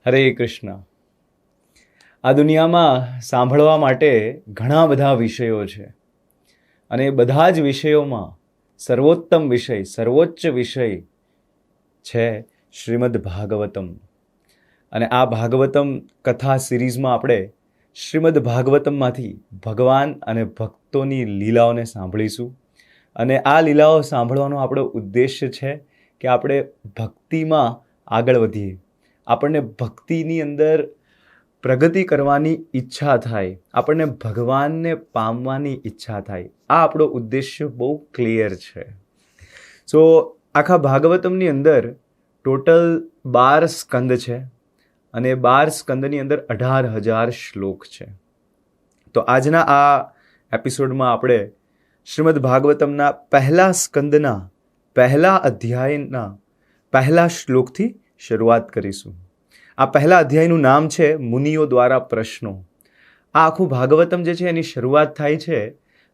હરે કૃષ્ણ. આ દુનિયામાં સાંભળવા માટે ઘણા બધા વિષયો છે અને બધા જ વિષયોમાં સર્વોત્તમ વિષય, સર્વોચ્ચ વિષય છે શ્રીમદ ભાગવતમ. અને આ ભાગવતમ કથા સિરીઝમાં આપણે શ્રીમદ ભાગવતમમાંથી ભગવાન અને ભક્તોની લીલાઓને સાંભળીશું. અને આ લીલાઓ સાંભળવાનો આપણો ઉદ્દેશ્ય છે કે આપણે ભક્તિમાં આગળ વધીએ, આપણને ભક્તિની અંદર પ્રગતિ કરવાની ઈચ્છા થાય, આપણને ભગવાનને પામવાની ઈચ્છા થાય. આ આપણો ઉદ્દેશ્ય બહુ ક્લિયર છે. સો આખા ભાગવતમની અંદર ટોટલ 12 સ્કંદ છે અને 12 સ્કંદની અંદર 18,000 શ્લોક છે. તો આજના આ એપિસોડમાં આપણે શ્રીમદ ભાગવતમના પહેલા સ્કંદના પહેલા અધ્યાયના પહેલા શ્લોકથી શરૂઆત કરીશું. આ પહેલા અધ્યાયનું નામ છે મુનિઓ દ્વારા પ્રશ્નો. આ આખું ભાગવતમ જે છે એની શરૂઆત થાય છે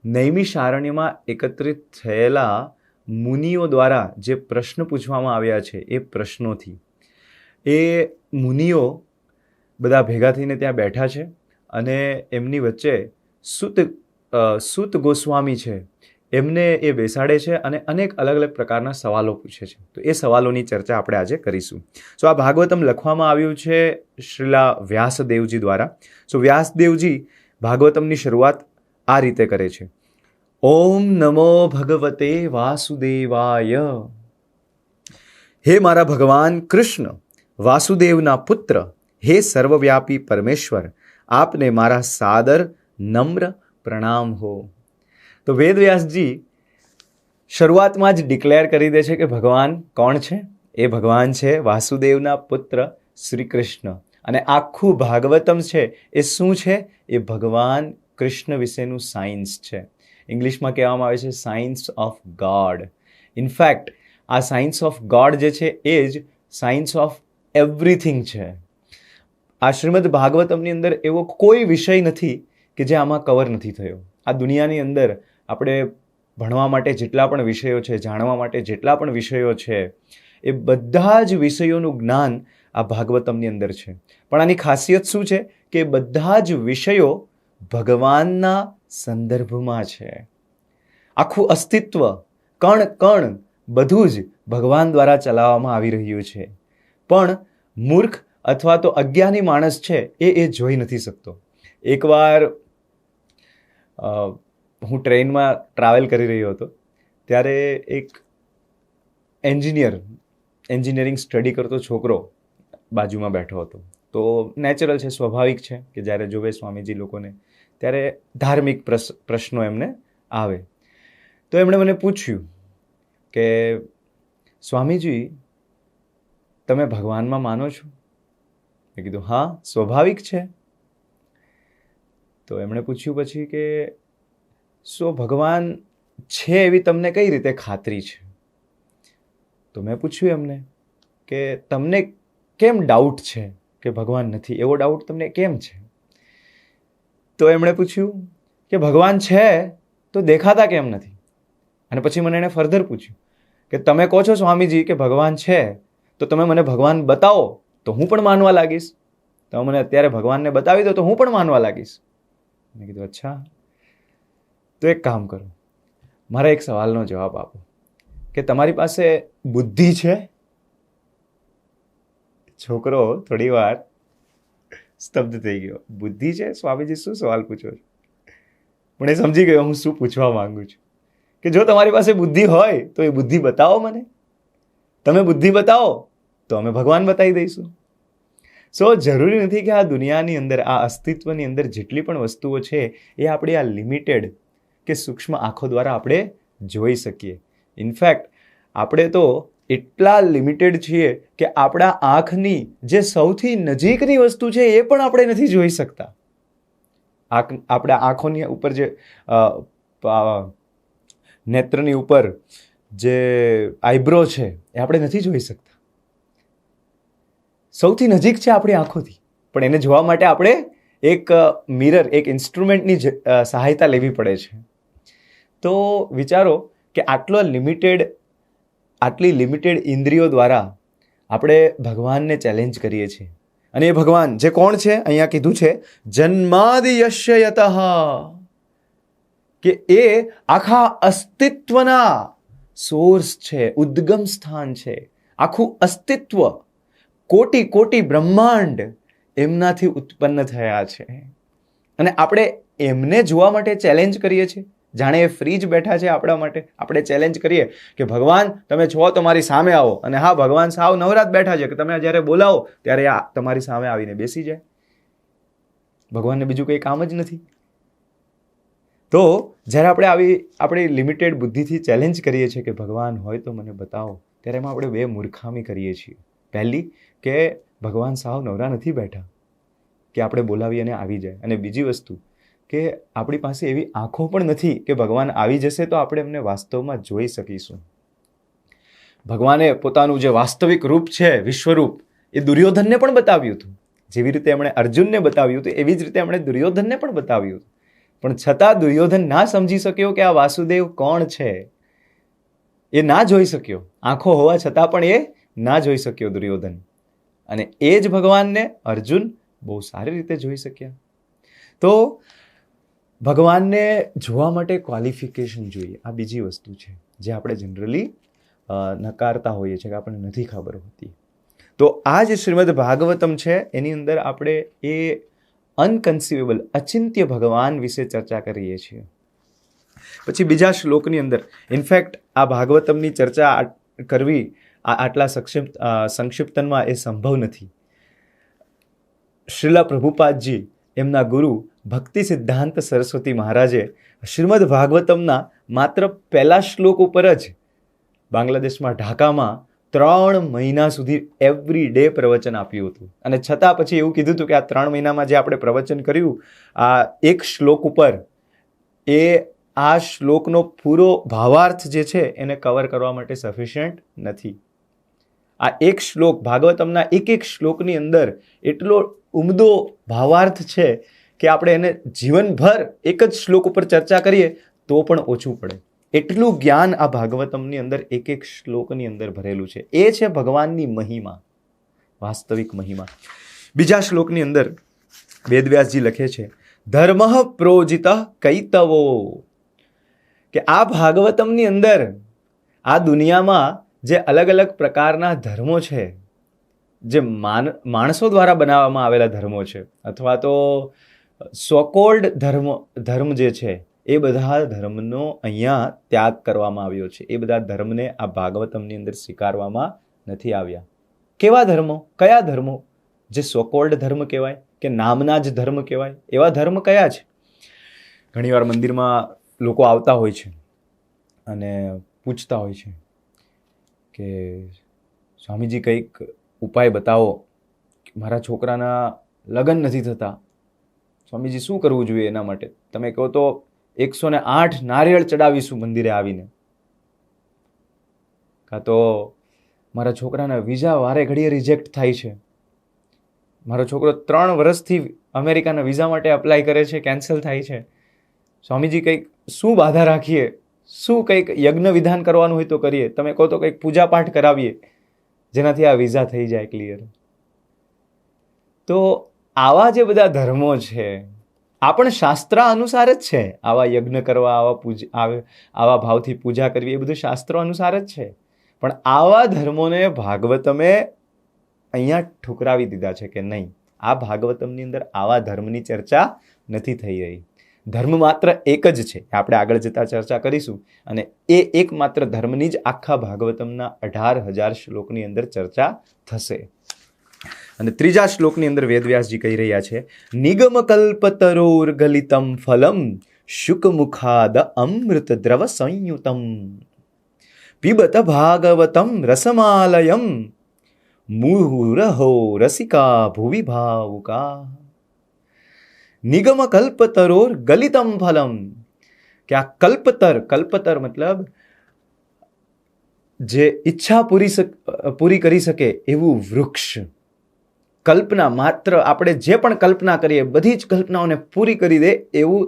નૈમિષારણ્યમાં એકત્રિત થયેલા મુનિઓ દ્વારા જે પ્રશ્ન પૂછવામાં આવ્યા છે એ પ્રશ્નોથી. એ મુનિઓ બધા ભેગા થઈને ત્યાં બેઠા છે અને એમની વચ્ચે સૂત ગોસ્વામી છે, એમને એ બેસાડે છે અને અનેક અલગ અલગ પ્રકારના સવાલો પૂછે છે. તો એ સવાલોની ચર્ચા આપણે આજે કરીશું. સો આ ભાગવતમ લખવામાં આવ્યું છે શ્રીલા વ્યાસદેવજી દ્વારા. સો વ્યાસદેવજી ભાગવતમની શરૂઆત આ રીતે કરે છે: ઓમ નમો ભગવતે વાસુદેવાય. હે મારા ભગવાન કૃષ્ણ, વાસુદેવના પુત્ર, હે સર્વવ્યાપી પરમેશ્વર, આપને મારા સાદર નમ્ર પ્રણામ હો. તો વેદવ્યાસજી શરૂઆતમાં જ ડિક્લેર કરી દે છે કે ભગવાન કોણ છે. એ ભગવાન છે વાસુદેવના પુત્ર શ્રી કૃષ્ણ. અને આખું ભાગવતમ છે એ શું છે? એ ભગવાન કૃષ્ણ વિશેનું સાયન્સ છે. ઇંગ્લિશમાં કહેવામાં આવે છે સાયન્સ ઓફ ગોડ. ઇનફેક્ટ આ સાયન્સ ઓફ ગોડ જે છે એ જ સાયન્સ ઓફ એવરીથિંગ છે. આ શ્રીમદ ભાગવતમની અંદર એવો કોઈ વિષય નથી કે જે આમાં કવર નથી થયો. આ દુનિયાની અંદર આપણે ભણવા માટે જેટલા પણ વિષયો છે, જાણવા માટે જેટલા પણ વિષયો છે, એ બધા જ વિષયોનું જ્ઞાન આ ભાગવતમની અંદર છે. પણ આની ખાસિયત શું છે કે બધા જ વિષયો ભગવાનના સંદર્ભમાં છે. આખું અસ્તિત્વ, કણ કણ બધું જ ભગવાન દ્વારા ચલાવવામાં આવી રહ્યું છે. પણ મૂર્ખ અથવા તો અજ્ઞાની માણસ છે એ જોઈ નથી શકતો. એકવાર હું ટ્રેનમાં ટ્રાવેલ કરી રહ્યો હતો ત્યારે એક એન્જિનિયરિંગ સ્ટડી કરતો છોકરો બાજુમાં બેઠો હતો. તો નેચરલ છે, સ્વાભાવિક છે કે જ્યારે જોવે સ્વામીજી લોકોને ત્યારે ધાર્મિક પ્રશ્નો એમને આવે. તો એમણે મને પૂછ્યું કે સ્વામીજી, તમે ભગવાનમાં માનો છો? મેં કીધું હા, સ્વાભાવિક છે. તો એમણે પૂછ્યું પછી કે શું ભગવાન છે એવી તમને કઈ રીતે ખાતરી છે? તો મેં પૂછ્યું એમને કે તમને કેમ ડાઉટ છે કે ભગવાન નથી? એવો ડાઉટ તમને કેમ છે? તો એમણે પૂછ્યું કે ભગવાન છે તો દેખાતા કેમ નથી? અને પછી મને એણે ફર્ધર પૂછ્યું કે તમે કહો છો સ્વામીજી કે ભગવાન છે, તો તમે મને ભગવાન બતાવો તો હું પણ માનવા લાગીશ. તમે મને અત્યારે ભગવાનને બતાવી દો તો હું પણ માનવા લાગીશ. મેં કીધું અચ્છા, તો એક કામ કરો, મારા એક સવાલનો જવાબ આપો કે તમારી પાસે બુદ્ધિ છે? છોકરો થોડી વાર સ્તબ્ધ થઈ ગયો. બુદ્ધિ છે? સ્વામીજી શું સવાલ પૂછો છો? પણ એ સમજી ગયો હું શું પૂછવા માંગુ છું. કે જો તમારી પાસે બુદ્ધિ હોય તો એ બુદ્ધિ બતાવો મને. તમે બુદ્ધિ બતાવો તો અમે ભગવાન બતાવી દઈશું. સો જરૂરી નથી કે આ દુનિયાની અંદર, આ અસ્તિત્વની અંદર જેટલી પણ વસ્તુઓ છે એ આપણી આ લિમિટેડ કે સૂક્ષ્મ આંખો દ્વારા આપણે જોઈ શકીએ. ઇનફેક્ટ આપણે તો એટલા લિમિટેડ છીએ કે આપણા આંખની જે સૌથી નજીકની વસ્તુ છે એ પણ આપણે નથી જોઈ શકતા. આપણા આંખોની ઉપર જે નેત્રની ઉપર જે આઈબ્રો છે એ આપણે નથી જોઈ શકતા. સૌથી નજીક છે આપણી આંખોથી, પણ એને જોવા માટે આપણે એક મિરર, એક ઇન્સ્ટ્રુમેન્ટની સહાયતા લેવી પડે છે. તો વિચારો કે આટલી લિમિટેડ ઇન્દ્રિયો દ્વારા આપણે ભગવાનને ચેલેન્જ કરીએ છીએ અને એ ભગવાન જે કોણ છે, અહીંયા કીધું છે જન્માદિ યસ્ય યતઃ, કે એ આખા અસ્તિત્વના સોર્સ છે, ઉદ્ગમ સ્થાન છે. આખું અસ્તિત્વ, કોટી કોટી બ્રહ્માંડ એમનાથી ઉત્પન્ન થયા છે. અને આપણે એમને જોવા માટે ચેલેન્જ કરીએ છીએ. જાણે એ ફ્રી જ બેઠા છે આપણા માટે. આપણે ચેલેન્જ કરીએ કે ભગવાન તમે છો તો મારી સામે આવો, અને હા ભગવાન સાવ નવરાત બેઠા છે કે તમે જ્યારે બોલાવો ત્યારે આ તમારી સામે આવીને બેસી જાય. ભગવાનને બીજું કંઈ કામ જ નથી. તો જ્યારે આપણે આપણી લિમિટેડ બુદ્ધિથી ચેલેન્જ કરીએ છીએ કે ભગવાન હોય તો મને બતાવો, ત્યારે એમાં આપણે બે મૂર્ખામી કરીએ છીએ. પહેલી કે ભગવાન સાવ નવરા નથી બેઠા કે આપણે બોલાવીએ અને આવી જાય. અને બીજી વસ્તુ કે આપણી પાસે એવી આંખો પણ નથી કે ભગવાન આવી જશે તો આપણે એમને વાસ્તવમાં જોઈ શકીશું. ભગવાને પોતાનું જે વાસ્તવિક રૂપ છે, વિશ્વરૂપ, એ દુર્યોધનને પણ બતાવ્યું હતું. જેવી રીતે એમણે અર્જુનને બતાવ્યું હતું એવી જ રીતે એમણે દુર્યોધનને પણ બતાવ્યું હતું. પણ છતાં દુર્યોધન ના સમજી શક્યો કે આ વાસુદેવ કોણ છે. એ ના જોઈ શક્યો. આંખો હોવા છતાં પણ એ ના જોઈ શક્યો દુર્યોધન. અને એ જ ભગવાનને અર્જુન બહુ સારી રીતે જોઈ શક્યા. તો ભગવાનને જોવા માટે ક્વોલિફિકેશન જોઈએ. આ બીજી વસ્તુ છે જે આપણે જનરલી નકારતા હોઈએ છીએ, કે આપણને નથી ખબર હોતી. તો આ જે શ્રીમદ ભાગવતમ છે એની અંદર આપણે એ અનકન્સીવેબલ, અચિંત્ય ભગવાન વિશે ચર્ચા કરીએ છીએ. પછી બીજા શ્લોકની અંદર, ઇનફેક્ટ આ ભાગવતમની ચર્ચા કરવી આટલા સંક્ષિપ્તમાં એ સંભવ નથી. શ્રીલા પ્રભુપાદજી, એમના ગુરુ ભક્તિ સિદ્ધાંત સરસ્વતી મહારાજે શ્રીમદ ભાગવતમના માત્ર પહેલા શ્લોક ઉપર જ બાંગ્લાદેશમાં ઢાકામાં 3 મહિના સુધી એવરી ડે પ્રવચન આપ્યું હતું. અને છતાં પછી એવું કીધું હતું કે આ 3 મહિનામાં જે આપણે પ્રવચન કર્યું આ એક શ્લોક ઉપર, એ આ શ્લોકનો પૂરો ભાવાર્થ જે છે એને કવર કરવા માટે સફિશિયન્ટ નથી. આ એક શ્લોક, ભાગવતમના એક શ્લોકની અંદર એટલો ઉમદો ભાવાર્થ છે કે આપણે એને જીવનભર એક જ શ્લોક ઉપર ચર્ચા કરીએ તો પણ ઓછું પડે. એટલું જ્ઞાન આ ભાગવતમની અંદર એક શ્લોકની અંદર ભરેલું છે. એ છે ભગવાનની મહિમા, વાસ્તવિક મહિમા. બીજા શ્લોકની અંદર વેદવ્યાસજી લખે છે, ધર્મ પ્રોજિત કૈતવો, કે આ ભાગવતમની અંદર આ દુનિયામાં જે અલગ અલગ પ્રકારના ધર્મો છે, જે માણસો દ્વારા બનાવવામાં આવેલા ધર્મો છે, અથવા તો સોકોલ્ડ ધર્મ જે છે, એ બધા ધર્મનો અહીંયા ત્યાગ કરવામાં આવ્યો છે. એ બધા ધર્મને આ ભાગવતમની અંદર સ્વીકારવામાં નથી આવ્યા. કેવા ધર્મો? કયા ધર્મો? જે સોકોલ્ડ ધર્મ કહેવાય, કે નામના જ ધર્મ કહેવાય, એવા ધર્મ કયા છે? ઘણીવાર મંદિરમાં લોકો આવતા હોય છે અને પૂછતા હોય છે કે સ્વામીજી કંઈક ઉપાય બતાવો, મારા છોકરાના લગ્ન નથી થતા, સ્વામીજી શું કરવું જોઈએ એના માટે? તમે કહો તો 108 નારિયેળ ચડાવીશું મંદિરે આવીને. કાં તો મારા છોકરાના વિઝા વારે ઘડીએ રિજેક્ટ થાય છે, મારો છોકરો 3 વર્ષથી અમેરિકાના વિઝા માટે અપ્લાય કરે છે, કેન્સલ થાય છે. સ્વામીજી કંઈક શું બાધા રાખીએ? શું કંઈક યજ્ઞ વિધાન કરવાનું હોય તો કરીએ. તમે કહો તો કંઈક પૂજા પાઠ કરાવીએ જેનાથી આ વિઝા થઈ જાય ક્લિયર. તો આવા જે બધા ધર્મો છે આ પણ શાસ્ત્ર અનુસાર જ છે. આવા યજ્ઞ કરવા, આવા ભાવથી પૂજા કરવી, એ બધું શાસ્ત્રો અનુસાર જ છે. પણ આવા ધર્મોને ભાગવતમે અહીંયા ઠુકરાવી દીધા છે કે નહીં, આ ભાગવતમની અંદર આવા ધર્મની ચર્ચા નથી થઈ રહી. ધર્મ માત્ર એક જ છે, આપણે આગળ જતા ચર્ચા કરીશું. અને એ એકમાત્ર ધર્મની જ આખા ભાગવતમના 18,000 શ્લોકની અંદર ચર્ચા થશે. અને ત્રીજા શ્લોકની અંદર વેદવ્યાસજી કહી રહ્યા છે, નિગમ કલ્પતરોર ગલિતમ ફલમ શુકમુખાદ અમૃત દ્રવ સંયુતમ પિબત ભાગવતમ રસમાલયમ મુહુરહો રસિકા ભુવિ ભાવુકા. નિગમ કલ્પતરોર ગલિતમ ફલમ, કે આ કલ્પતર મતલબ જે ઈચ્છા પૂરી કરી શકે એવું વૃક્ષ. કલ્પના, માત્ર આપણે જે પણ કલ્પના કરીએ બધી જ કલ્પનાઓને પૂરી કરી દે એવું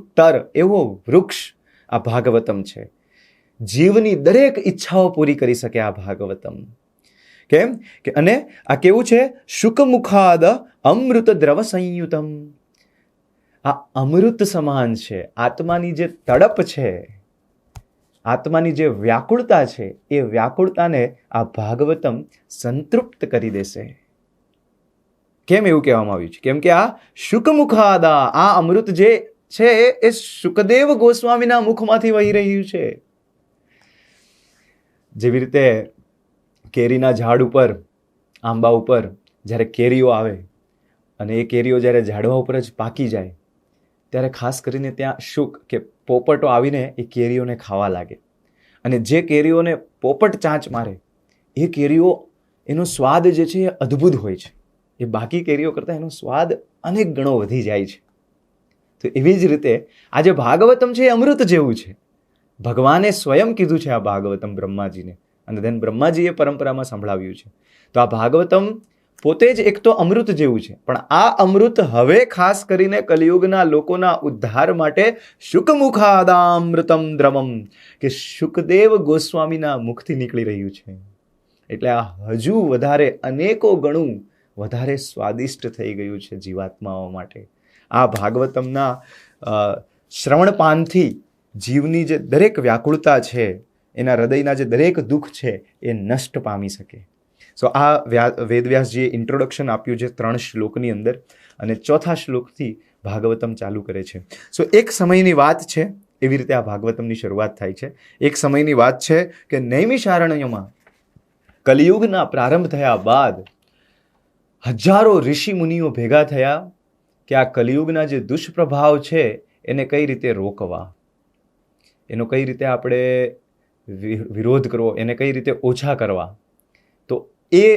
એવો વૃક્ષ આ ભાગવતમ છે. જીવની દરેક ઈચ્છાઓ પૂરી કરી શકે આ ભાગવતમ. કેમ કે અને આ કેવું છે? શુકમુખાદ અમૃત દ્રવ સંયુતમ. આ અમૃત સમાન છે. આત્માની જે તડપ છે, આત્માની જે વ્યાકુળતા છે, એ વ્યાકુળતાને આ ભાગવતમ સંતૃપ્ત કરી દેશે. કેમ એવું કહેવામાં આવ્યું છે? કેમ કે આ શુકમુખાદા, આ અમૃત જે છે એ શુકદેવ ગોસ્વામીના મુખમાંથી વહી રહ્યું છે. જેવી રીતે કેરીના ઝાડ ઉપર, આંબા ઉપર જ્યારે કેરીઓ આવે અને એ કેરીઓ જ્યારે ઝાડવા ઉપર જ પાકી જાય ત્યારે ખાસ કરીને ત્યાં શુક કે પોપટો આવીને એ કેરીઓને ખાવા લાગે. અને જે કેરીઓને પોપટ ચાંચ મારે એ કેરીઓ, એનો સ્વાદ જે છે એ અદ્ભુત હોય છે. એ બાકી કેરીઓ કરતાં એનો સ્વાદ અનેક ગણો વધી જાય છે. તો એવી જ રીતે આ જે ભાગવતમ છે એ અમૃત જેવું છે. ભગવાને સ્વયં કીધું છે આ ભાગવતમ બ્રહ્માજીને, અને ધન બ્રહ્માજીએ પરંપરામાં સંભળાવ્યું છે. તો આ ભાગવતમ પોતે જ એક તો અમૃત જેવું છે, પણ આ અમૃત હવે ખાસ કરીને કલિયુગના લોકોના ઉદ્ધાર માટે શુકમુખાદામૃતમ દ્રવમ, કે શુકદેવ ગોસ્વામીના મુખથી નીકળી રહ્યું છે. એટલે આ હજુ વધારે અનેકો ગણું વધારે સ્વાદિષ્ટ થઈ ગયું છે જીવાત્માઓ માટે. આ ભાગવતમના શ્રવણપાનથી જીવની જે દરેક વ્યાકુળતા છે, એના હૃદયના જે દરેક દુઃખ છે એ નષ્ટ પામી શકે. સો આ વેદવ્યાસજીએ ઇન્ટ્રોડક્શન આપ્યું છે 3 શ્લોકની અંદર, અને 4થા શ્લોકથી ભાગવતમ ચાલુ કરે છે. સો એક સમયની વાત છે, એવી રીતે આ ભાગવતમની શરૂઆત થાય છે. એક સમયની વાત છે કે નૈમિષારણ્યમાં કલિયુગના પ્રારંભ થયા બાદ હજારો ઋષિ મુનિઓ ભેગા થયા કે આ કલિયુગના જે દુષ્પ્રભાવ છે એને કઈ રીતે રોકવા, એનો કઈ રીતે આપણે વિરોધ કરવો, એને કઈ રીતે ઓછા કરવા. તો એ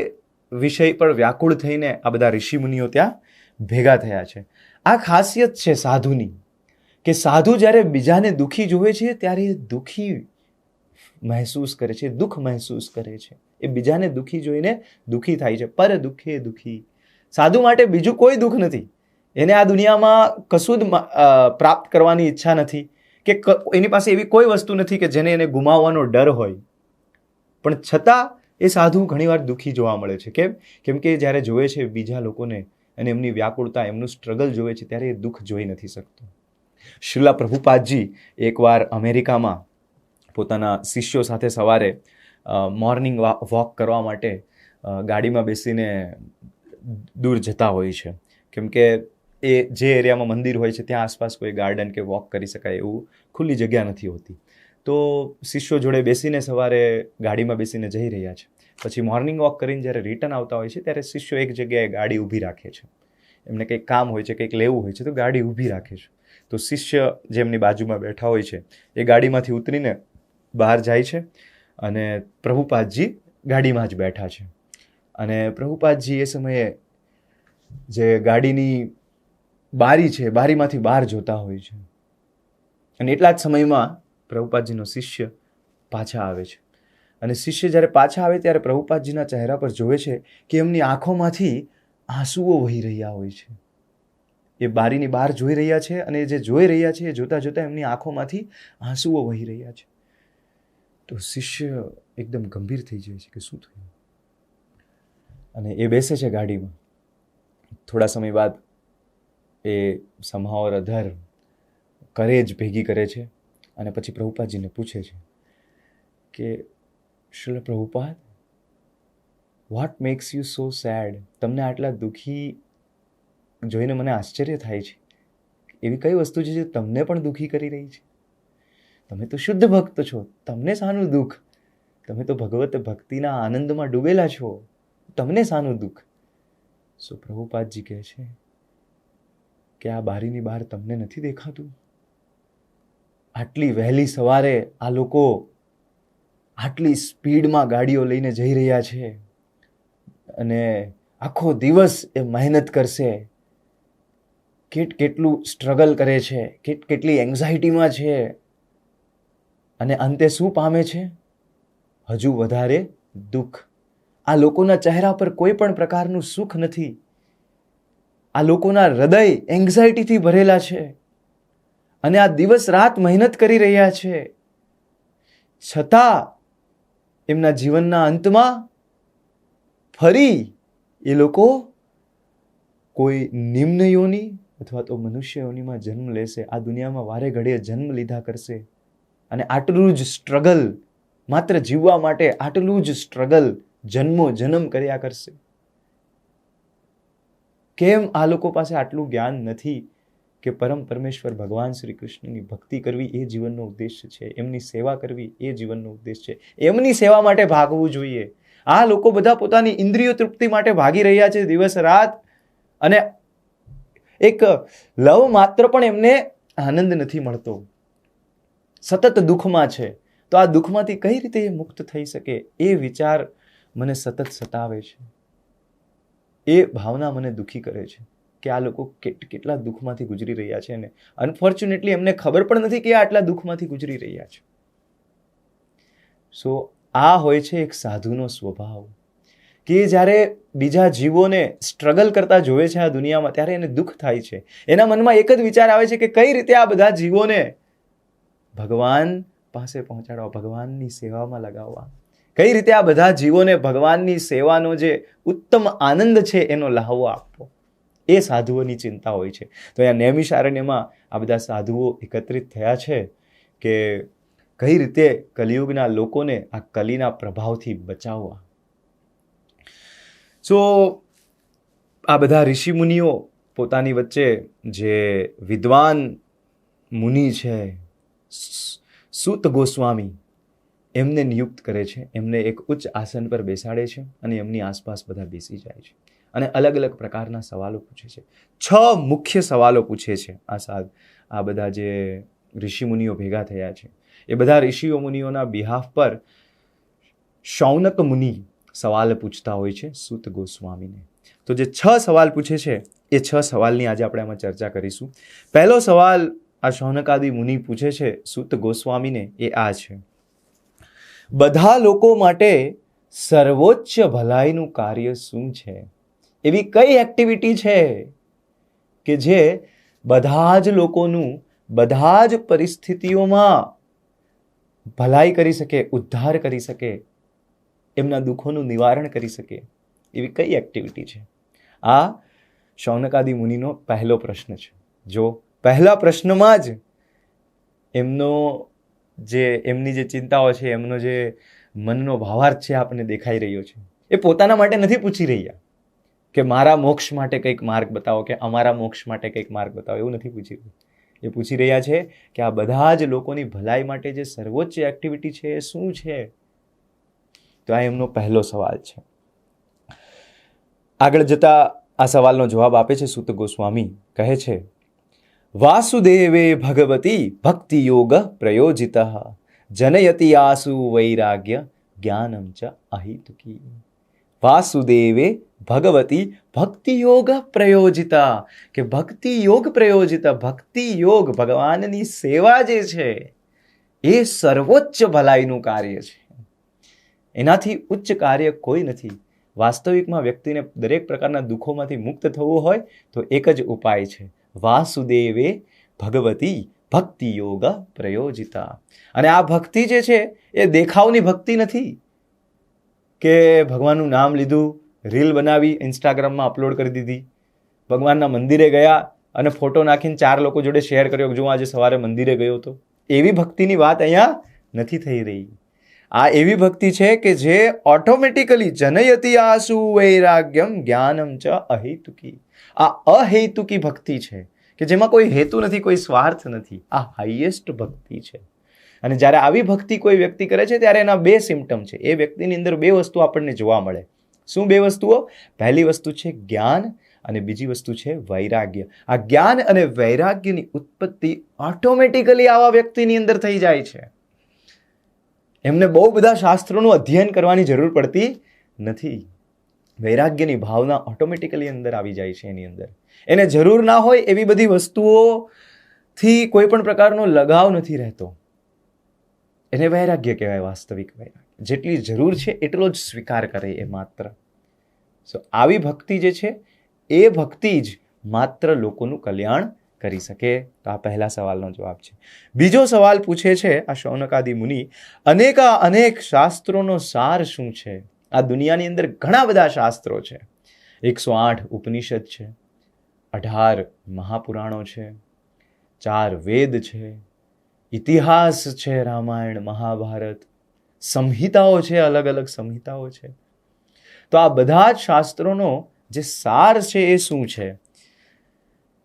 વિષય પર વ્યાકુળ થઈને આ બધા ઋષિમુનિઓ ત્યાં ભેગા થયા છે. આ ખાસિયત છે સાધુની, કે સાધુ જ્યારે બીજાને દુઃખી જોવે છે ત્યારે એ દુઃખી મહેસૂસ કરે છે, દુઃખ મહેસૂસ કરે છે. એ બીજાને દુઃખી જોઈને દુઃખી થાય છે. પર દુઃખે દુઃખી. સાધુ માટે બીજું કોઈ દુઃખ નથી. એને આ દુનિયામાં કશું જ પ્રાપ્ત કરવાની ઈચ્છા નથી, કે એની પાસે એવી કોઈ વસ્તુ નથી કે જેને એને ગુમાવવાનો ડર હોય. પણ છતાં એ સાધુ ઘણીવાર દુઃખી જોવા મળે છે. કેમ? કેમ કે જ્યારે જોવે છે બીજા લોકોને અને એમની વ્યાકુળતા, એમનું સ્ટ્રગલ જોવે છે ત્યારે એ દુઃખ જોઈ નથી શકતો. શ્રીલા પ્રભુપાદજી એકવાર અમેરિકામાં પોતાના શિષ્યો સાથે સવારે મોર્નિંગ વોક કરવા માટે ગાડીમાં બેસીને દૂર જતા હોય છે. કેમ કે એ જે એરિયામાં મંદિર હોય છે ત્યાં આસપાસ કોઈ ગાર્ડન કે વોક કરી શકાય એવું ખુલ્લી જગ્યા નથી હોતી. તો શિષ્યો જોડે બેસીને સવારે ગાડીમાં બેસીને જઈ રહ્યા છે. પછી મોર્નિંગ વોક કરીને જ્યારે રિટર્ન આવતા હોય છે ત્યારે શિષ્યો એક જગ્યાએ ગાડી ઊભી રાખે છે. એમને કંઈક કામ હોય છે, કંઈક લેવું હોય છે, તો ગાડી ઊભી રાખે છે. તો શિષ્ય જે એમની બાજુમાં બેઠા હોય છે એ ગાડીમાંથી ઉતરીને બહાર જાય છે, અને પ્રભુપાદજી ગાડીમાં જ બેઠા છે. અને પ્રભુપાદજી એ સમયે જે ગાડીની બારી છે, બારીમાંથી બહાર જોતા હોય છે. અને એટલા જ સમયમાં પ્રભુપાદજીનો શિષ્ય પાછા આવે છે. અને શિષ્ય જ્યારે પાછા આવે ત્યારે પ્રભુપાદજીના ચહેરા પર જોવે છે કે એમની આંખોમાંથી આંસુઓ વહી રહ્યા હોય છે. એ બારીની બહાર જોઈ રહ્યા છે, અને જે જોઈ રહ્યા છે એ જોતાં જોતાં એમની આંખોમાંથી આંસુઓ વહી રહ્યા છે. તો શિષ્ય એકદમ ગંભીર થઈ જાય છે કે શું થયું. અને એ બેસે છે ગાડીમાં. થોડા સમય બાદ એ સમહાવ અધર કરેજ ભેગી કરે છે, અને પછી પ્રભુપાદજીને પૂછે છે કે Shrila Prabhupada, what makes you so sad? તમને આટલા દુઃખી જોઈને મને આશ્ચર્ય થાય છે. એવી કઈ વસ્તુ છે જે તમને પણ દુઃખી કરી રહી છે? તમે તો શુદ્ધ ભક્ત છો, તમને શાનું દુઃખ? તમે તો ભગવત ભક્તિના આનંદમાં ડૂબેલા છો, તમને શાનું દુઃખ? સો પ્રભુપાદજી કહે છે કે આ બારીની બહાર તમને નથી દેખાતું? આટલી વહેલી સવારે આ લોકો આટલી સ્પીડમાં ગાડીઓ લઈને જઈ રહ્યા છે, અને આખો દિવસ એ મહેનત કરશે, કેટલું સ્ટ્રગલ કરે છે, કેટલી એન્ઝાઇટીમાં છે, અને અંતે શું પામે છે? હજુ વધારે દુઃખ. આ લોકોના ચહેરા પર કોઈ પણ પ્રકારનું સુખ નથી. આ લોકોના હૃદય એન્ઝાઇટીથી ભરેલા છે, અને આ દિવસ રાત મહેનત કરી રહ્યા છે, છતાં એમના જીવનના અંતમાં ફરી એ લોકો કોઈ નિમ્ન યોનિ અથવા તો મનુષ્ય યોનિમાં જન્મ લેશે, આ દુનિયામાં વારે ઘડીએ જન્મ લીધા કરશે અને આટલું જ સ્ટ્રગલ, માત્ર જીવવા માટે આટલું જ સ્ટ્રગલ જન્મો જન્મ કર્યા કરશે. કેમ આ લોકો પાસે આટલું જ્ઞાન નથી કે પરમ પરમેશ્વર ભગવાન શ્રી કૃષ્ણની ભક્તિ કરવી એ જીવનનો ઉદ્દેશ્ય છે, એમની સેવા કરવી એ જીવનનો ઉદ્દેશ છે, એમની સેવા માટે ભાગવું જોઈએ. આ લોકો બધા પોતાની ઇન્દ્રિયો તૃપ્તિ માટે ભાગી રહ્યા છે દિવસ રાત, અને એક લવ માત્ર પણ એમને આનંદ નથી મળતો, સતત દુઃખમાં છે. તો આ દુઃખમાંથી કઈ રીતે એ મુક્ત થઈ શકે એ વિચાર મને સતત સતાવે છે. એ ભાવના મને દુઃખી કરે છે કે આ લોકો કેટલા દુઃખમાંથી ગુજરી રહ્યા છે, ને અનફોર્ચ્યુનેટલી એમને ખબર પણ નથી કે આટલા દુઃખમાંથી ગુજરી રહ્યા છે. સો આ હોય છે એક સાધુનો સ્વભાવ, કે જ્યારે બીજા જીવોને સ્ટ્રગલ કરતા જોવે છે આ દુનિયામાં, ત્યારે એને દુઃખ થાય છે. એના મનમાં એક જ વિચાર આવે છે કે કઈ રીતે આ બધા જીવોને ભગવાન પાસે પહોંચાડવા, ભગવાનની સેવામાં લગાવવા, કઈ રીતે આ બધા જીવોને ભગવાનની સેવાનો જે ઉત્તમ આનંદ છે એનો લહાવો આપવો, એ સાધુઓની ચિંતા હોય છે. તો અહીંયા નૈમિષારણ્યમાં આ બધા સાધુઓ એકત્રિત થયા છે કે કઈ રીતે કલિયુગના લોકોને આ કલીના પ્રભાવથી બચાવવા. સો આ બધા ઋષિ મુનિઓ પોતાની વચ્ચે જે વિદ્વાન મુનિ છે સૂત ગોસ્વામી, એમને નિયુક્ત કરે છે, એમને એક ઉચ્ચ આસન પર બેસાડે છે અને એમની આસપાસ બધા બેસી જાય છે અને અલગ અલગ પ્રકારના સવાલો પૂછે છે. 6 મુખ્ય સવાલો પૂછે છે આ બધા જે ઋષિ મુનિઓ ભેગા થયા છે. એ બધા ઋષિઓ મુનિઓના બિહાફ પર શૌનક મુનિ સવાલ પૂછતા હોય છે સૂત ગોસ્વામીને. તો જે 6 સવાલ પૂછે છે એ 6 સવાલની આજે આપણે આમાં ચર્ચા કરીશું. પહેલો સવાલ આ શૌનકાદિ મુનિ પૂછે છે સૂત ગોસ્વામીને, એ આ છે: બધા લોકો માટે સર્વોચ્ચ ભલાઈનું કાર્ય શું છે? એવી કઈ એક્ટિવિટી છે કે જે બધા જ લોકોનું બધા જ પરિસ્થિતિઓમાં ભલાઈ કરી શકે, ઉદ્ધાર કરી શકે, એમના દુઃખોનું નિવારણ કરી શકે? એવી કઈ એક્ટિવિટી છે? આ શૌનકાદિ મુનિનો પહેલો પ્રશ્ન છે. જો પહેલા પ્રશ્નમાં જ એમની જે ચિંતાઓ છે, એમનો જે મનનો ભાવાર્થ છે આપણને દેખાઈ રહ્યો છે. એ પોતાના માટે નથી પૂછી રહ્યા કે મારા મોક્ષ માટે કંઈક માર્ગ બતાવો કે અમારા મોક્ષ માટે કંઈક માર્ગ બતાવો, એવું નથી પૂછી રહ્યા. એ પૂછી રહ્યા છે કે આ બધા જ લોકોની ભલાઈ માટે જે સર્વોચ્ચ એક્ટિવિટી છે એ શું છે? તો આ એમનો પહેલો સવાલ છે. આગળ જતા આ સવાલનો જવાબ આપે છે સૂત ગોસ્વામી, કહે છે: વાસુદેવે ભગવતી ભક્તિ યોગ પ્રયોજિત જનયતિ આસુ વૈરાગ્ય જ્ઞાનમ ચ અહિતુકી. વાસુદેવે ભગવતી ભક્તિ યોગ પ્રયોજિતા, કે ભક્તિ યોગ પ્રયોજિતા, ભક્તિ યોગ ભગવાનની સેવા જે છે એ સર્વોચ્ચ ભલાઈનું કાર્ય છે. એનાથી ઉચ્ચ કાર્ય કોઈ નથી. વાસ્તવિકમાં વ્યક્તિને દરેક પ્રકારના દુઃખોમાંથી મુક્ત થવું હોય તો એક જ ઉપાય છે: વાસુદેવે ભગવતી ભક્તિ યોગ પ્રયોજિતા. અને આ ભક્તિ જે છે એ દેખાવની ભક્તિ નથી કે ભગવાનનું નામ લીધું, રીલ બનાવી ઇન્સ્ટાગ્રામમાં અપલોડ કરી દીધી, ભગવાનના મંદિરે ગયા અને ફોટો નાખીને 4 લોકો જોડે શેર કર્યો કે જો આજે સવારે મંદિરે ગયો હતો. એવી ભક્તિની વાત અહીંયા નથી થઈ રહી. આ એવી ભક્તિ છે કે જે ઓટોમેટિકલી જનયતિ આસુ વૈરાગ્યમ જ્ઞાનમ ચ અહેતુકી. આ અહેતુકી ભક્તિ છે કે જેમાં કોઈ હેતુ નથી, કોઈ સ્વાર્થ નથી. આ હાઈએસ્ટ ભક્તિ છે. અને જ્યારે આવી ભક્તિ કોઈ વ્યક્તિ કરે છે ત્યારે એના 2 સિમ્પટમ છે. એ વ્યક્તિની અંદર 2 વસ્તુ આપણને જોવા મળે. શું 2 વસ્તુઓ? પહેલી વસ્તુ છે જ્ઞાન અને બીજી વસ્તુ છે વૈરાગ્ય. આ જ્ઞાન અને વૈરાગ્યની ઉત્પત્તિ ઓટોમેટિકલી આવા વ્યક્તિની અંદર થઈ જાય છે. એમને બહુ બધા શાસ્ત્રોનું અધ્યયન કરવાની જરૂર પડતી નથી. વૈરાગ્યની ભાવના ઓટોમેટિકલી અંદર આવી જાય છે એની અંદર. એને જરૂર ના હોય એવી બધી વસ્તુઓથી કોઈ પણ પ્રકારનો લગાવ નથી રહેતો. એને વૈરાગ્ય કહેવાય, વાસ્તવિક વૈરાગ્ય. જેટલી જરૂર છે એટલો જ સ્વીકાર કરે એ માત્ર. સો આવી ભક્તિ જે છે એ ભક્તિ જ માત્ર લોકોનું કલ્યાણ કરી શકે. તો આ પહેલા સવાલનો જવાબ છે. બીજો સવાલ પૂછે છે આ શૌનકાદિ મુનિ: અનેક શાસ્ત્રોનો સાર શું છે? આ દુનિયાની અંદર ઘણા બધા શાસ્ત્રો છે. 108 ઉપનિષદ છે, 18 મહાપુરાણો છે, 4 વેદ છે, ઇતિહાસ છે, રામાયણ મહાભારત, સંહિતાઓ છે, અલગ અલગ સંહિતાઓ છે. તો આ બધા જ શાસ્ત્રોનો જે સાર છે એ શું છે?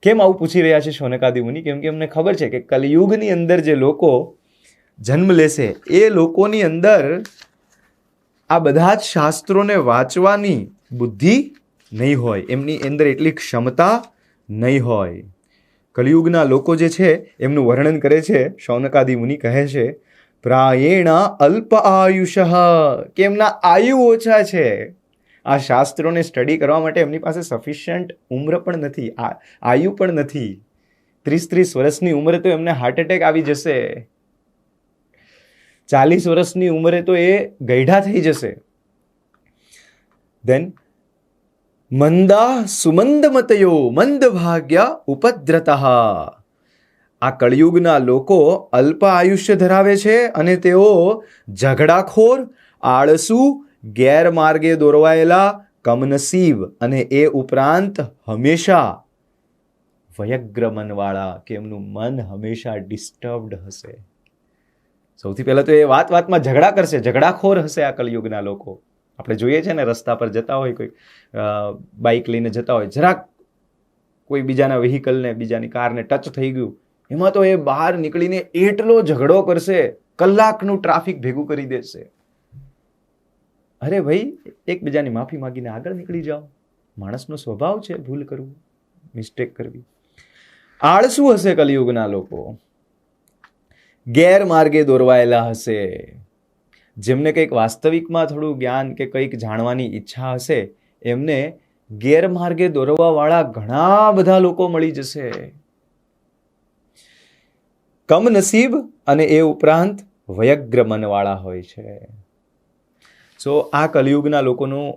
કેમ આવું પૂછી રહ્યા છે શૌનકાદિ મુનિ? કેમ કે એમને ખબર છે કે કલિયુગની અંદર જે લોકો જન્મ લેશે એ લોકોની અંદર આ બધા જ શાસ્ત્રોને વાંચવાની બુદ્ધિ નહીં હોય, એમની અંદર એટલી ક્ષમતા નહીં હોય. કલિયુગના લોકો જે છે એમનું વર્ણન કરે છે શૌનકાદિ મુનિ, કહે છે પ્રાયેણ અલ્પ આયુષ, કે એમના આયુ ઓછા છે. આ શાસ્ત્રોને સ્ટડી કરવા માટે એમની પાસે સફિશિયન્ટ ઉંમર પણ નથી, આયુ પણ નથી. 30 વર્ષની ઉંમરે તો એમને હાર્ટ એટેક આવી જશે, 40 વર્ષની ઉંમરે તો એ ગઈઢા થઈ જશે. દેન મંદા સુમંદ મતયો મંદ ભાગ્ય ઉપદ્રતઃ, આ કળિયુગના લોકો અલ્પ આયુષ્ય ધરાવે છે અને તેઓ ઝઘડાખોર, આળસુ, ગેરમાર્ગે દોરવાયેલા, કમનસીબ અને એ ઉપરાંત હંમેશા વયગ્ર મનવાળા, કે એમનું મન હંમેશા ડિસ્ટર્બ્ડ હશે. સૌથી પહેલા તો એ વાતમાં ઝઘડા કરશે, ઝઘડાખોર હશે આ કલિયુગના લોકો. આપણે જોઈએ છે ને, રસ્તા પર જતા હોય, કોઈ બાઇક લઈને જતા હોય, જરાક કોઈ બીજાના વ્હીકલને, બીજાની કારને ટચ થઈ ગયું, એમાં તો એ બહાર નીકળીને એટલો ઝઘડો કરશે, કલાકનું ટ્રાફિક ભેગું કરી દેશે. અરે ભાઈ, એકબીજાની માફી માંગીને આગળ નીકળી જાઓ. માણસનો સ્વભાવ છે ભૂલ કરવું, મિસ્ટેક કરવી. આળસુ હશે કલિયુગના લોકો, ગેરમાર્ગે દોરવાયેલા હશે. જેમને કંઈક વાસ્તવિકમાં થોડું જ્ઞાન કે કંઈક જાણવાની ઈચ્છા હશે, એમને ગેરમાર્ગે દોરવાવાળા ઘણા બધા લોકો મળી જશે. કમનસીબ અને એ ઉપરાંત વયગ્ર મનવાળા હોય છે. સો આ કલિયુગના લોકોનું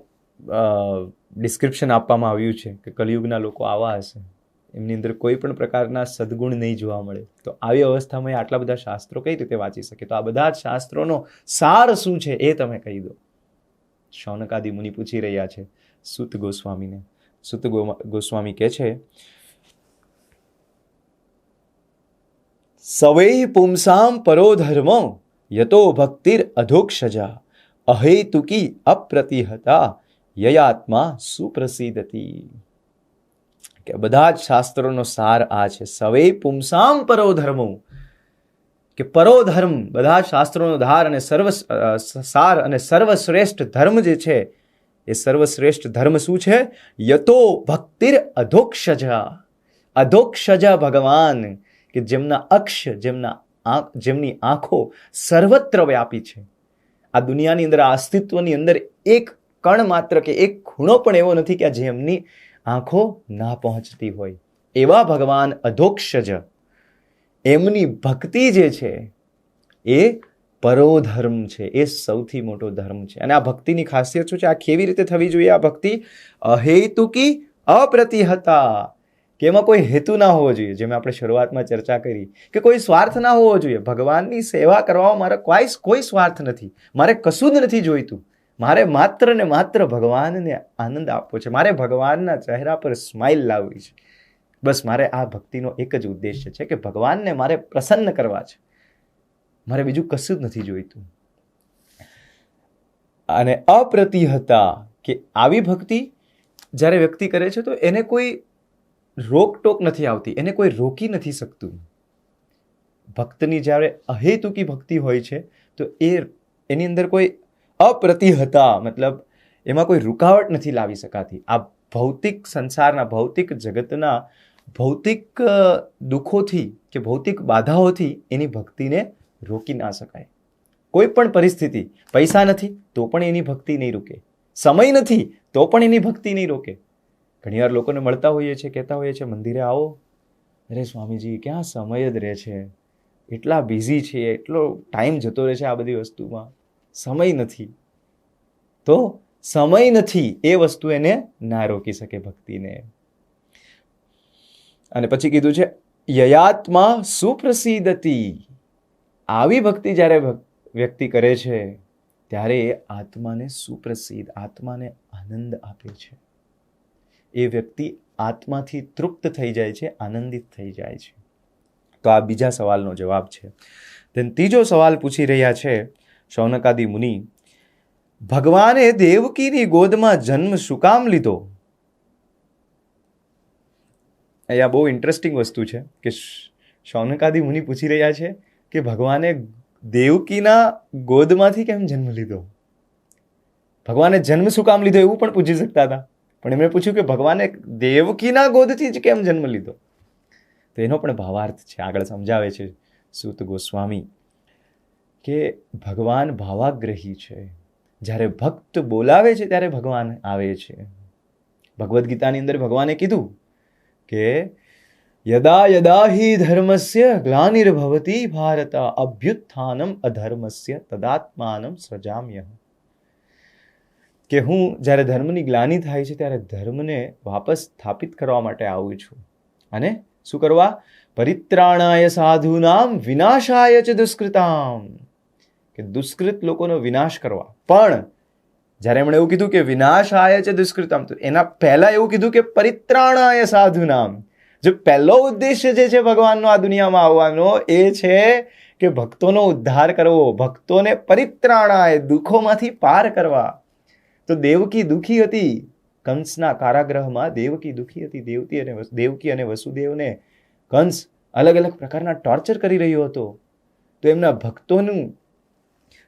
ડિસ્ક્રિપ્શન આપવામાં આવ્યું છે કે કલિયુગના લોકો આવા હશે, એમની અંદર કોઈ પણ પ્રકારના સદગુણ નહીં જોવા મળે. તો આવી અવસ્થામાં આટલા બધા શાસ્ત્રો કઈ રીતે વાંચી શકે? તો આ બધા જ શાસ્ત્રોનો સાર શું છે એ તમે કહી દો. શૌનકાદિ મુનિ પૂછી રહ્યા છે સૂત ગોસ્વામીને. સૂત ગોસ્વામી કહે છે, સવૈ પુંસામ પરો ધર્મ યતો ભક્તિર અધોક્ષજા અહેતુકી અપ્રતિહતા યયાત્મા સુપ્રસિદ્ધતી. કે બધા જ શાસ્ત્રોનો સાર આ છે, સવૈ પુંસામ પરો ધર્મ, કે પરો ધર્મ, બધા શાસ્ત્રોનો ધાર અને સાર અને સર્વશ્રેષ્ઠ ધર્મ જે છે, એ સર્વશ્રેષ્ઠ ધર્મ શું છે? યતો ભક્તિર અધોક્ષજા. અધોક્ષજા ભગવાન, કે જેમના અક્ષ, જેમની આંખો સર્વત્ર વ્યાપી છે. આ દુનિયાની અંદર, આ અસ્તિત્વની અંદર એક કણ માત્ર કે એક ખૂણો પણ એવો નથી કે જેમની આંખો ના પહોંચતી હોય. એવા ભગવાન અધોક્ષજ, એમની ભક્તિ જે છે એ પરોધર્મ છે, એ સૌથી મોટો ધર્મ છે. અને આ ભક્તિની ખાસિયત શું છે? આ કેવી રીતે થવી જોઈએ આ ભક્તિ? અહેતુકી અપ્રતિહતા, કે એમાં કોઈ હેતુ ના હોવો જોઈએ, જેમ આપણે શરૂઆતમાં ચર્ચા કરી કે કોઈ સ્વાર્થ ના હોવો જોઈએ. ભગવાનની સેવા કરવામાં મારે કોઈ સ્વાર્થ નથી, મારે કશું જ નથી જોઈતું. મારે માત્ર ને માત્ર ભગવાનને આનંદ આપવો છે, મારે ભગવાનના ચહેરા પર સ્માઇલ લાવવી છે. બસ મારે આ ભક્તિનો એક જ ઉદ્દેશ્ય છે કે ભગવાનને મારે પ્રસન્ન કરવા છે, મારે બીજું કશું જ નથી જોઈતું. અને અપ્રતિહતા, કે આવી ભક્તિ જ્યારે વ્યક્તિ કરે છે તો એને કોઈ રોકટોક નથી આવતી, એને કોઈ રોકી નથી શકતું. ભક્તની જ્યારે અહેતુકી ભક્તિ હોય છે તો એની અંદર કોઈ અપ્રતિહતા, મતલબ એમાં કોઈ રૂકાવટ નથી લાવી શકાતી. આ ભૌતિક સંસારના, ભૌતિક જગતના ભૌતિક દુઃખોથી કે ભૌતિક બાધાઓથી એની ભક્તિને રોકી ના શકાય. કોઈ પણ પરિસ્થિતિ, પૈસા નથી તો પણ એની ભક્તિ નહીં રોકે, સમય નથી તો પણ એની ભક્તિ નહીં રોકે. ઘણીવાર લોકોને મળતા હોઈએ છીએ, કહેતા હોઈએ છીએ મંદિરે આવો, અરે સ્વામીજી ક્યાં સમય જ રહે છે, એટલા બિઝી છીએ, એટલો ટાઈમ જતો રહે છે આ બધી વસ્તુમાં, સમય નથી. તો સમય નથી એ વસ્તુ એને ના રોકી શકે ભક્તિને. અને પછી કીધું છે યયાત્મા સુપ્રસિદ્ધતી. આવી ભક્તિ જ્યારે વ્યક્તિ કરે છે ત્યારે એ આત્માને સુપ્રસિદ્ધ, આત્માને આનંદ આપે છે. એ વ્યક્તિ આત્માથી તૃપ્ત થઈ જાય છે, આનંદિત થઈ જાય છે. તો આ બીજા સવાલનો જવાબ છે. તેન ત્રીજો સવાલ પૂછી રહ્યા છે શૌનકાદિ મુનિ, ભગવાને દેવકીની ગોદમાં જન્મ શું કામ લીધો? અહીંયા બહુ ઇન્ટરેસ્ટિંગ વસ્તુ છે કે શૌનકાદિ મુનિ પૂછી રહ્યા છે કે ભગવાને દેવકીના ગોદમાંથી કેમ જન્મ લીધો? ભગવાને જન્મ શું કામ લીધો એવું પણ પૂછી શકતા હતા, પણ એમણે પૂછ્યું કે ભગવાને દેવકીના ગોદથી જ કેમ જન્મ લીધો? તો એનો પણ ભાવાર્થ છે, આગળ સમજાવે છે સૂત ગોસ્વામી કે ભગવાન ભાવાગ્રહી છે. જ્યારે ભક્ત બોલાવે છે ત્યારે ભગવાન આવે છે. ભગવદ્ ગીતાની અંદર ભગવાને કીધું કે યદા યદા હિ ધર્મસ્ય ગ્લાનિર્ભવતિ ભારત અભ્યુત્થાનમ અધર્મસ્ય તદાત્માનમ સજામ્યહ. કે હું જ્યારે ધર્મની ગ્લાનિ થાય છે ત્યારે ધર્મને વાપસ સ્થાપિત કરવા માટે આવું છું. અને શું કરવા? પરિત્રાણાય સાધુનામ વિનાશાય ચ દુષ્કૃતામ, કે દુષ્કૃત લોકોનો વિનાશ કરવા. પણ જ્યારે એમણે એવું કીધું કે વિનાશાય ચ દુષ્કૃતામ, તો એના પહેલા એવું કીધું કે પરિત્રાણાય સાધુનામ. જો પહેલો ઉદ્દેશ્ય જે છે ભગવાનનો આ દુનિયામાં આવવાનો એ છે કે ભક્તોનો ઉદ્ધાર કરવો, ભક્તોને પરિત્રાણાય, દુઃખોમાંથી પાર કરવા. તો દેવકી દુઃખી હતી, કંસના કારાગૃહમાં દેવકી દુઃખી હતી. દેવકી અને વસુદેવને કંસ અલગ અલગ પ્રકારના ટોર્ચર કરી રહ્યો હતો. તો એમના ભક્તોનું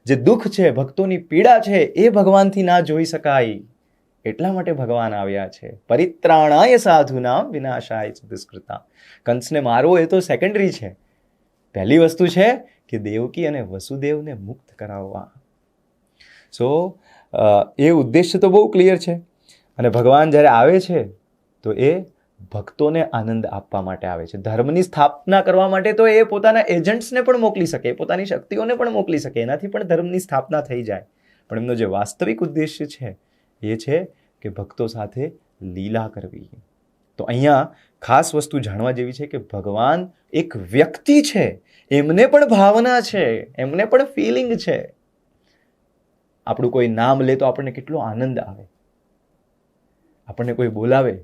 જે દુઃખ છે, ભક્તોની પીડા છે, એ ભગવાનથી ના જોઈ શકાય, એટલા માટે ભગવાન આવ્યા છે. પરિત્રાણાય સાધુનામ વિનાશાય ચ દુષ્કૃતામ. કંસને મારવો એ તો સેકન્ડરી છે. પહેલી વસ્તુ છે કે દેવકી અને વસુદેવને મુક્ત કરાવવા. સો એ ઉદ્દેશ્ય તો બહુ ક્લિયર છે. અને ભગવાન જ્યારે આવે છે તો એ ભક્તોને આનંદ આપવા માટે આવે છે. ધર્મની સ્થાપના કરવા માટે તો એ પોતાના એજન્ટ્સને પણ મોકલી શકે, પોતાની શક્તિઓને પણ મોકલી શકે, એનાથી પણ ધર્મની સ્થાપના થઈ જાય. પણ એમનો જે વાસ્તવિક ઉદ્દેશ્ય છે એ છે કે ભક્તો સાથે લીલા કરવી. તો અહીંયા ખાસ વસ્તુ જાણવા જેવી છે કે ભગવાન એક વ્યક્તિ છે, એમને પણ ભાવના છે, એમને પણ ફિલિંગ છે. આપણું કોઈ નામ લે તો આપણને કેટલો આનંદ આવે, આપણને કોઈ બોલાવે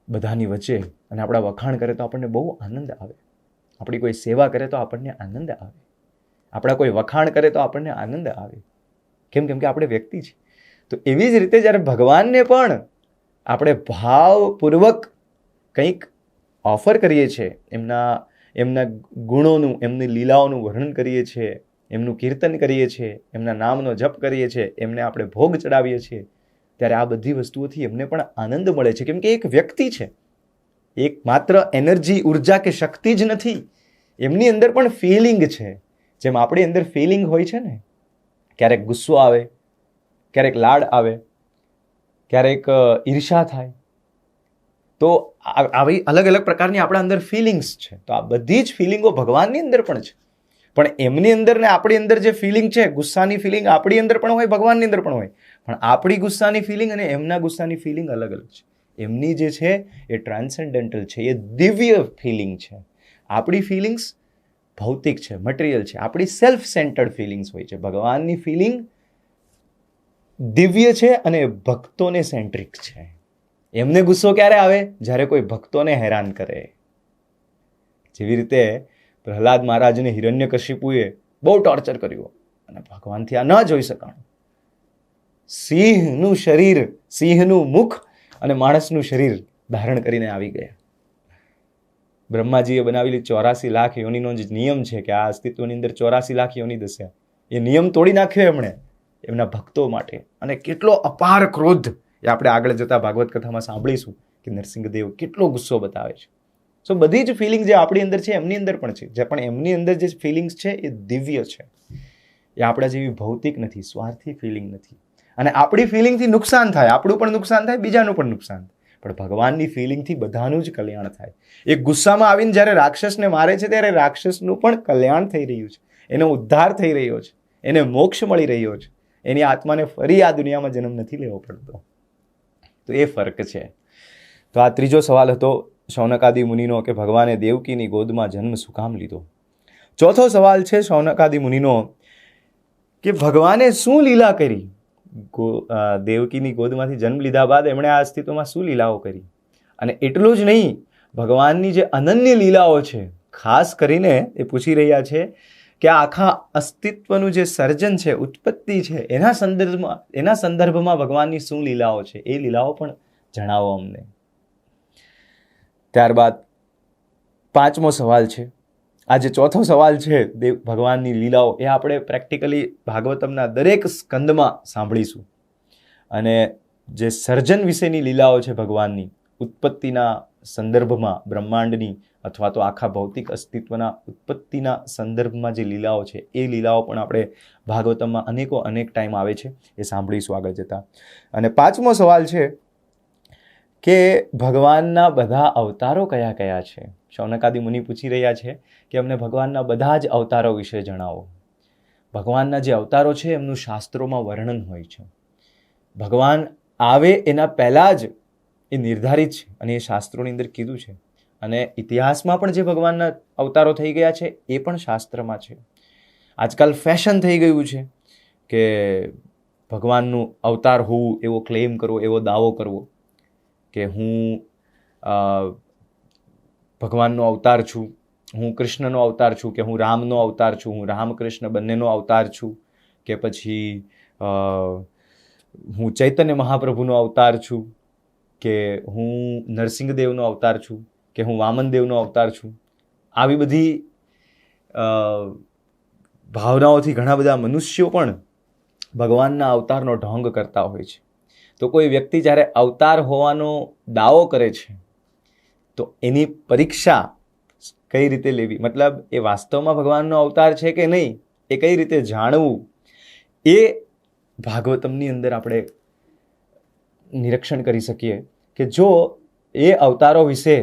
બધાની વચ્ચે અને આપણા વખાણ કરે તો આપણને બહુ આનંદ આવે, આપણી કોઈ સેવા કરે તો આપણને આનંદ આવે, આપણા કોઈ વખાણ કરે તો આપણને આનંદ આવે. કેમ? કેમ કે આપણે વ્યક્તિ છે. તો એવી જ રીતે જ્યારે ભગવાનને પણ આપણે ભાવપૂર્વક કંઈક ઓફર કરીએ છીએ, એમના ગુણોનું, એમની લીલાઓનું વર્ણન કરીએ છીએ, એમનું કીર્તન કરીએ છીએ, એમના નામનો જપ કરીએ છીએ, એમને આપણે ભોગ ચડાવીએ છીએ, ત્યારે આ બધી વસ્તુઓથી એમને પણ આનંદ મળે છે. કેમ કે એક વ્યક્તિ છે, એક માત્ર એનર્જી, ઉર્જા કે શક્તિ જ નથી, એમની અંદર પણ ફિલિંગ છે. જેમ આપણી અંદર ફિલિંગ હોય છે ને, ક્યારેક ગુસ્સો આવે, ક્યારેક લાડ આવે, ક્યારેક ઈર્ષા થાય, તો આવી અલગ અલગ પ્રકારની આપણા અંદર ફિલિંગ્સ છે. તો આ બધી જ ફિલિંગો ભગવાનની અંદર પણ છે. પણ એમની અંદર ને આપણી અંદર જે ફિલિંગ છે, ગુસ્સાની ફિલિંગ આપણી અંદર પણ હોય, ભગવાનની અંદર પણ હોય. પણ આપણી ગુસ્સાની ફિલિંગ અને એમના ગુસ્સાની ફિલિંગ અલગ અલગ છે. એમની જે છે એ ટ્રાન્સેન્ડેન્ટલ છે, એ દિવ્ય ફિલિંગ છે. આપણી ફિલિંગ્સ ભૌતિક છે, મટીરિયલ છે, આપણી સેલ્ફ સેન્ટર્ડ ફિલિંગ્સ હોય છે. ભગવાનની ફિલિંગ દિવ્ય છે અને ભક્તોને સેન્ટ્રિક છે. એમને ગુસ્સો ક્યારે આવે? જ્યારે કોઈ ભક્તોને હેરાન કરે. જેવી રીતે પ્રહલાદ મહારાજને હિરણ્યકશિપુએ બહુ ટોર્ચર કર્યું અને ભગવાનથી આ ન જોઈ શકાણું. સિંહનું શરીર, સિંહનું મુખ અને માણસનું શરીર ધારણ કરીને આવી ગયા. બ્રહ્માજીએ બનાવેલી 84 લાખ યોનિનો જે નિયમ છે કે આ અસ્તિત્વની અંદર 84 લાખ યોનિ દસ્યા, એ નિયમ તોડી નાખ્યો એમણે એમના ભક્તો માટે. અને કેટલો અપાર ક્રોધ એ આપણે આગળ જતા ભાગવત કથામાં સાંભળીશું કે નરસિંહદેવ કેટલો ગુસ્સો બતાવે છે. સો બધી જ ફિલિંગ જે આપણી અંદર છે એમની અંદર પણ છે. પણ એમની અંદર જે ફિલિંગ્સ છે એ દિવ્ય છે, એ આપણા જેવી ભૌતિક નથી, સ્વાર્થી ફિલિંગ નથી. અને આપણી ફિલિંગથી નુકસાન થાય, આપણું પણ નુકસાન થાય, બીજાનું પણ નુકસાન થાય. પણ ભગવાનની ફિલિંગથી બધાનું જ કલ્યાણ થાય. એ ગુસ્સામાં આવીને જ્યારે રાક્ષસને મારે છે ત્યારે રાક્ષસનું પણ કલ્યાણ થઈ રહ્યું છે, એનો ઉદ્ધાર થઈ રહ્યો છે, એને મોક્ષ મળી રહ્યો છે, એની આત્માને ફરી આ દુનિયામાં જન્મ નથી લેવો પડતો. તો એ ફરક છે. તો આ ત્રીજો સવાલ હતો શૌનકાદિ મુનિનો કે ભગવાને દેવકીની ગોદમાં જન્મ શું કામ લીધો. ચોથો સવાલ છે શૌનકાદિ મુનિનો કે ભગવાને શું લીલા કરી? દેવકીની ગોદમાંથી જન્મ લીધા બાદ એમણે આ અસ્તિત્વમાં શું લીલાઓ કરી? અને એટલું જ નહીં, ભગવાનની જે અનન્ય લીલાઓ છે, ખાસ કરીને એ પૂછી રહ્યા છે કે આખા અસ્તિત્વનું જે સર્જન છે, ઉત્પત્તિ છે, એના સંદર્ભમાં ભગવાનની શું લીલાઓ છે, એ લીલાઓ પણ જણાવો અમને. ત્યારબાદ 5મો સવાલ છે. આ જે ચોથો સવાલ છે ભગવાનની લીલાઓ, એ આપણે પ્રેક્ટિકલી ભાગવતમના દરેક સ્કંદમાં સાંભળીશું. અને જે સર્જન વિશેની લીલાઓ છે ભગવાનની, ઉત્પત્તિના સંદર્ભમાં બ્રહ્માંડની અથવા તો આખા ભૌતિક અસ્તિત્વના ઉત્પત્તિના સંદર્ભમાં જે લીલાઓ છે, એ લીલાઓ પણ આપણે ભાગવતમમાં અનેક ટાઈમ આવે છે, એ સાંભળીશું આગળ જતા. અને 5મો સવાલ છે કે ભગવાનના બધા અવતારો કયા કયા છે. શૌનકાદિ મુનિ પૂછી રહ્યા છે કે અમને ભગવાનના બધા જ અવતારો વિશે જણાવો. ભગવાનના જે અવતારો છે એમનું શાસ્ત્રોમાં વર્ણન હોય છે. ભગવાન આવે એના પહેલાં જ એ નિર્ધારિત છે અને એ શાસ્ત્રોની અંદર કીધું છે. અને ઇતિહાસમાં પણ જે ભગવાનના અવતારો થઈ ગયા છે એ પણ શાસ્ત્રમાં છે. આજકાલ ફેશન થઈ ગયું છે કે ભગવાનનું અવતાર હોવું એવો ક્લેમ કરવો, એવો દાવો કરવો કે હું ભગવાનનો અવતાર છું, હું કૃષ્ણનો અવતાર છું, કે હું રામનો અવતાર છું, હું રામકૃષ્ણ બંનેનો અવતાર છું, કે પછી હું ચૈતન્ય મહાપ્રભુનો અવતાર છું, કે હું નરસિંહદેવનો અવતાર છું, કે હું વામનદેવનો અવતાર છું. આવી બધી ભાવનાઓથી ઘણા બધા મનુષ્યો પણ ભગવાનના અવતારનો ઢોંગ કરતા હોય છે. તો કોઈ વ્યક્તિ જ્યારે અવતાર હોવાનો દાવો કરે છે તો એની પરીક્ષા કઈ રીતે લેવી, મતલબ એ વાસ્તવમાં ભગવાનનો અવતાર છે કે નહીં, એ કઈ રીતે જાણવું, એ ભાગવતમની અંદર આપણે નિરીક્ષણ કરી શકીએ કે જો એ અવતારો વિશે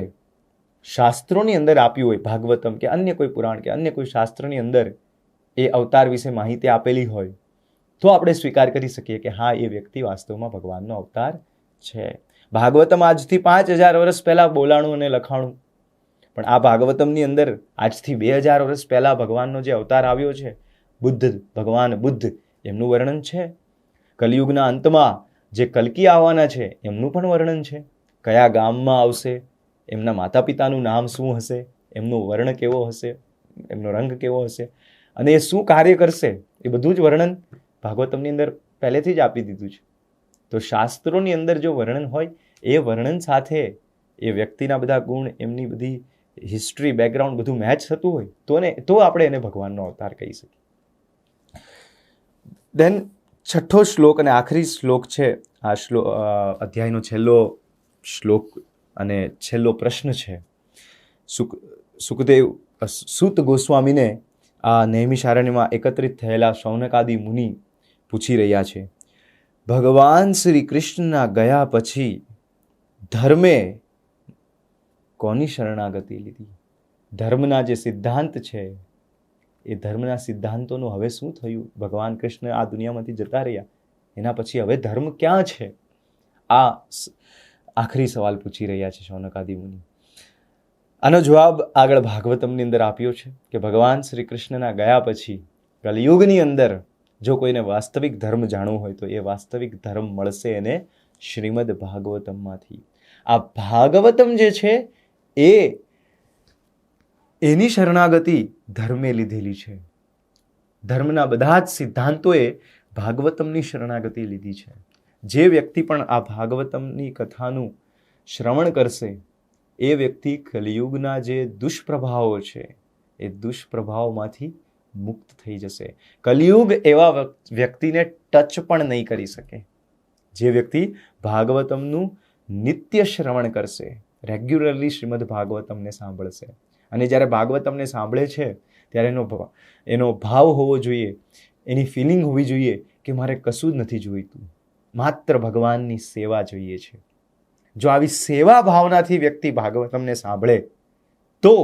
શાસ્ત્રોની અંદર આપ્યું હોય, ભાગવતમ કે અન્ય કોઈ પુરાણ કે અન્ય કોઈ શાસ્ત્રની અંદર એ અવતાર વિશે માહિતી આપેલી હોય, તો આપણે સ્વીકાર કરી શકીએ કે હા, એ વ્યક્તિ વાસ્તવમાં ભગવાનનો અવતાર છે. ભાગવતમ આજથી 5000 વર્ષ પહેલાં બોલાણું અને લખાણું, પણ આ ભાગવતમની અંદર આજથી 2000 વર્ષ પહેલાં ભગવાનનો જે અવતાર આવ્યો છે, ભગવાન બુદ્ધ, એમનું વર્ણન છે. કલિયુગના અંતમાં જે કલ્કી આવવાના છે એમનું પણ વર્ણન છે. કયા ગામમાં આવશે, એમના માતા પિતાનું નામ શું હશે, એમનો વર્ણ કેવો હશે, એમનો રંગ કેવો હશે, અને એ શું કાર્ય કરશે, એ બધું જ વર્ણન ભાગવતમની અંદર પહેલેથી જ આપી દીધું છે. તો શાસ્ત્રોની અંદર જો વર્ણન હોય, એ વર્ણન સાથે એ વ્યક્તિના બધા ગુણ, એમની બધી હિસ્ટ્રી, બેકગ્રાઉન્ડ બધું મેચ થતું હોય તો આપણે એને ભગવાનનો અવતાર કહી શકીએ. દેન 6થો શ્લોક અને આખરી શ્લોક છે. આ અધ્યાયનો છેલ્લો શ્લોક અને છેલ્લો પ્રશ્ન છે. સુખદેવ સૂત ગોસ્વામીને આ નૈમિષારણ્યમાં એકત્રિત થયેલા શૌનકાદિ મુનિ પૂછી રહ્યા છે, ભગવાન શ્રી કૃષ્ણના ગયા પછી ધર્મે કોની શરણાગતિ લીધી? ધર્મના જે સિદ્ધાંત છે, એ ધર્મના સિદ્ધાંતોનું હવે શું થયું? ભગવાન કૃષ્ણ આ દુનિયામાંથી જતા રહ્યા, એના પછી હવે ધર્મ ક્યાં છે? આ આખરી સવાલ પૂછી રહ્યા છે શૌનકાદિ મુનિ. આનો જવાબ આગળ ભાગવતમની અંદર આપ્યો છે કે ભગવાન શ્રી કૃષ્ણના ગયા પછી કલિયુગની અંદર જો કોઈને વાસ્તવિક ધર્મ જાણવું હોય તો એ વાસ્તવિક ધર્મ મળશે એને શ્રીમદ ભાગવતમમાંથી. આ ભાગવતમ જે છે એની શરણાગતિ ધર્મે લીધેલી છે. ધર્મના બધા જ સિદ્ધાંતોએ ભાગવતમની શરણાગતિ લીધી છે. જે વ્યક્તિ પણ આ ભાગવતમની કથાનું શ્રવણ કરશે એ વ્યક્તિ કલિયુગના જે દુષ્પ્રભાવો છે એ દુષ્પ્રભાવોમાંથી મુક્ત થઈ જશે. કલિયુગ એવા વ્યક્તિને ટચ પણ નહીં કરી શકે. જે વ્યક્તિ ભાગવતમનું નિત્ય શ્રવણ કરશે, રેગ્યુલરલી શ્રીમદ ભાગવતમને સાંભળશે, અને જ્યારે ભાગવતમને સાંભળે છે ત્યારે એનો ભાવ હોવો જોઈએ, એની ફિલિંગ હોવી જોઈએ કે મારે કશું જ નથી જોઈતું, માત્ર ભગવાનની સેવા જોઈએ છે. જો આવી સેવા ભાવનાથી વ્યક્તિ ભાગવતમને સાંભળે તો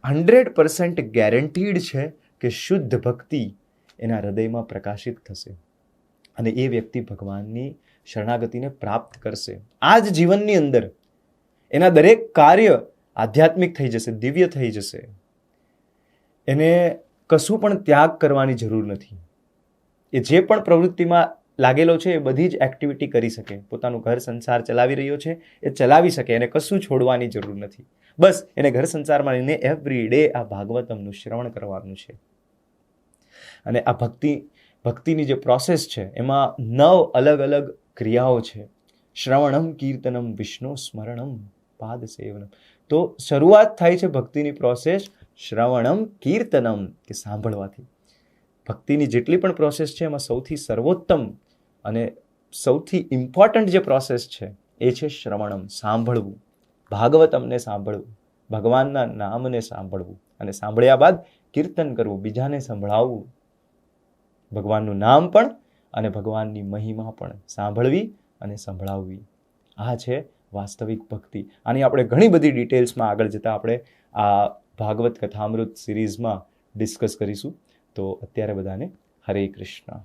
100% ગેરંટીડ છે કે શુદ્ધ ભક્તિ એના હૃદયમાં પ્રકાશિત થશે અને એ વ્યક્તિ ભગવાનની શરણાગતિને પ્રાપ્ત કરશે. આ જ જીવનની અંદર એના દરેક કાર્ય આધ્યાત્મિક થઈ જશે, દિવ્ય થઈ જશે. એને કશું પણ ત્યાગ કરવાની જરૂર નથી. એ જે પણ પ્રવૃત્તિમાં લાગેલો છે એ બધી જ એક્ટિવિટી કરી શકે, પોતાનું ઘર સંસાર ચલાવી રહ્યો છે એ ચલાવી શકે, એને કશું છોડવાની જરૂર નથી. બસ એને ઘર સંસારમાં રહીને એવરી ડે આ ભાગવતમનું શ્રવણ કરવાનું છે. અને આ ભક્તિની જે પ્રોસેસ છે એમાં 9 અલગ અલગ ક્રિયાઓ છે. શ્રવણમ કીર્તનમ વિષ્ણુ સ્મરણમ પાદ સેવનમ. તો શરૂઆત થાય છે ભક્તિની પ્રોસેસ શ્રવણમ કીર્તનમ, કે સાંભળવાથી. ભક્તિની જેટલી પણ પ્રોસેસ છે એમાં સૌથી સર્વોત્તમ અને સૌથી ઇમ્પોર્ટન્ટ જે પ્રોસેસ છે એ છે શ્રવણમ, સાંભળવું, ભાગવતમને સાંભળવું, ભગવાનના નામને સાંભળવું, અને સાંભળ્યા બાદ કીર્તન કરવું, બીજાને સંભળાવવું, ભગવાનનું નામ પણ અને ભગવાનની મહિમા પણ સાંભળવી અને સંભળાવવી. આ છે વાસ્તવિક ભક્તિ. આની આપણે ઘણી બધી ડિટેલ્સમાં આગળ જતાં આપણે આ ભાગવત કથામૃત સિરીઝમાં ડિસ્કસ કરીશું. તો અત્યારે બધાને હરે કૃષ્ણ.